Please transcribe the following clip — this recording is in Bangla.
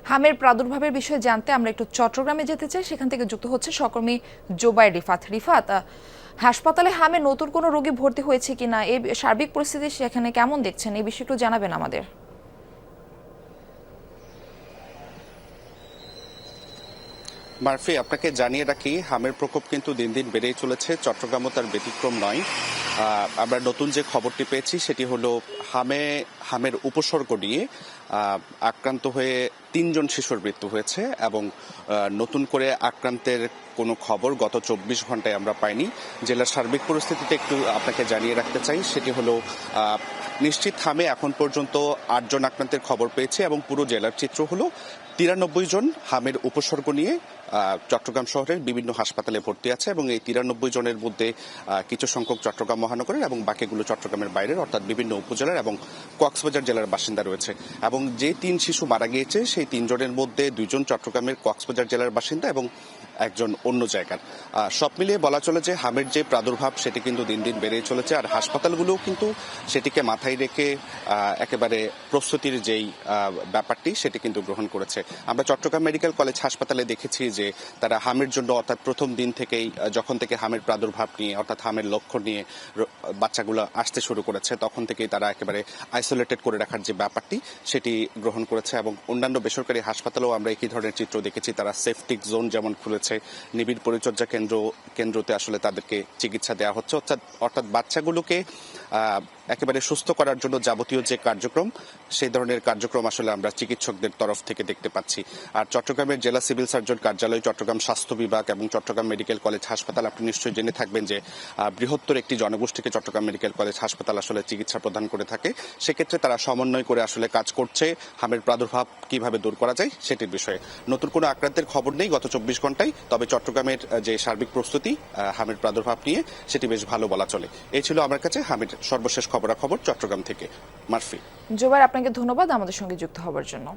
হামের প্রাদুর্ভাবের বিষয়ে জানতে আমরা একটু চট্টগ্রামে যেতে চাই। সেখান থেকে যুক্ত হচ্ছে সহকর্মী জোবায়ের রিফাত। রিফাত, হাসপাতালে হামে নতুন কোনো রোগী ভর্তি হয়েছে কিনা, এই সার্বিক পরিস্থিতি সেখানে কেমন দেখছেন, এই বিষয়ে একটু জানাবেন আমাদের। মারফি, আপনাকে জানিয়ে রাখি, হামের প্রকোপ কিন্তু দিন দিন বেড়েই চলেছে। চট্টগ্রামও তার ব্যতিক্রম নয়। আমরা নতুন যে খবরটি পেয়েছি সেটি হলো হামের উপসর্গ নিয়ে আক্রান্ত হয়ে 3 জন শিশুর মৃত্যু হয়েছে এবং নতুন করে আক্রান্তের কোনো খবর গত 24 ঘন্টায় আমরা পাইনি। জেলার সার্বিক পরিস্থিতিতে একটু আপনাকে জানিয়ে রাখতে চাই, সেটি হলো নিশ্চিত হামে এখন পর্যন্ত 8 জন আক্রান্তের খবর পেয়েছে এবং পুরো জেলার চিত্র হলো 93 জন হামের উপসর্গ নিয়ে চট্টগ্রাম শহরের বিভিন্ন হাসপাতালে ভর্তি আছে এবং এই 93 জনের মধ্যে কিছু সংখ্যক চট্টগ্রাম মহানগরের এবং বাকিগুলো চট্টগ্রামের বাইরের অর্থাৎ বিভিন্ন উপজেলার এবং কক্সবাজার জেলার বাসিন্দা রয়েছে। এবং যে 3 শিশু মারা গিয়েছে সেই 3 জনের মধ্যে 2 জন চট্টগ্রামের কক্সবাজার জেলার বাসিন্দা এবং একজন অন্য জায়গার। সব মিলিয়ে বলা চলে যে হামের যে প্রাদুর্ভাব সেটি কিন্তু দিন দিন বেড়েই চলেছে, আর হাসপাতালগুলোও কিন্তু সেটিকে মাথায় রেখে একেবারে প্রস্তুতির যেই ব্যাপারটি সেটি কিন্তু গ্রহণ করেছে। আমরা চট্টগ্রাম মেডিকেল কলেজ হাসপাতালে দেখেছি যে তারা হামের জন্য অর্থাৎ প্রথম দিন থেকেই যখন থেকে হামের প্রাদুর্ভাব নিয়ে অর্থাৎ হামের লক্ষণ নিয়ে বাচ্চাগুলো আসতে শুরু করেছে তখন থেকেই তারা একেবারে আইসোলেটেড করে রাখার যে ব্যাপারটি সেটি গ্রহণ করেছে এবং অন্যান্য বেসরকারি হাসপাতালেও আমরা একই ধরনের চিত্র দেখেছি। তারা সেফটিক জোন যেমন খুলেছে, নিবিড় পরিচর্যা কেন্দ্রতে আসলে তাদেরকে চিকিৎসা দেওয়া হচ্ছে, অর্থাৎ বাচ্চাগুলোকে একেবারে সুস্থ করার জন্য যাবতীয় যে কার্যক্রম সেই ধরনের কার্যক্রম আসলে আমরা চিকিৎসকদের তরফ থেকে দেখতে পাচ্ছি। আর চট্টগ্রামের জেলা সিভিল সার্জন কার্যালয়, চট্টগ্রাম স্বাস্থ্য বিভাগ এবং চট্টগ্রাম মেডিকেল কলেজ হাসপাতাল, আপনি নিশ্চয়ই জেনে থাকবেন যে বৃহত্তর একটি জনগোষ্ঠীকে চট্টগ্রাম মেডিকেল কলেজ হাসপাতাল আসলে চিকিৎসা প্রদান করে থাকে। সেক্ষেত্রে তারা সমন্বয় করে আসলে কাজ করছে হামের প্রাদুর্ভাব কিভাবে দূর করা যায় সেটির বিষয়ে। নতুন কোনো আক্রান্তের খবর নেই গত 24 ঘন্টায়, তবে চট্টগ্রামের যে সার্বিক প্রস্তুতি হামের প্রাদুর্ভাব নিয়ে সেটি বেশ ভালো বলা চলে। এই ছিল আমার কাছে হামের সর্বশেষ খবরাখবর চট্টগ্রাম থেকে। মারফি। জোবায়ের, আপনাকে ধন্যবাদ আমাদের সঙ্গে যুক্ত হওয়ার জন্য।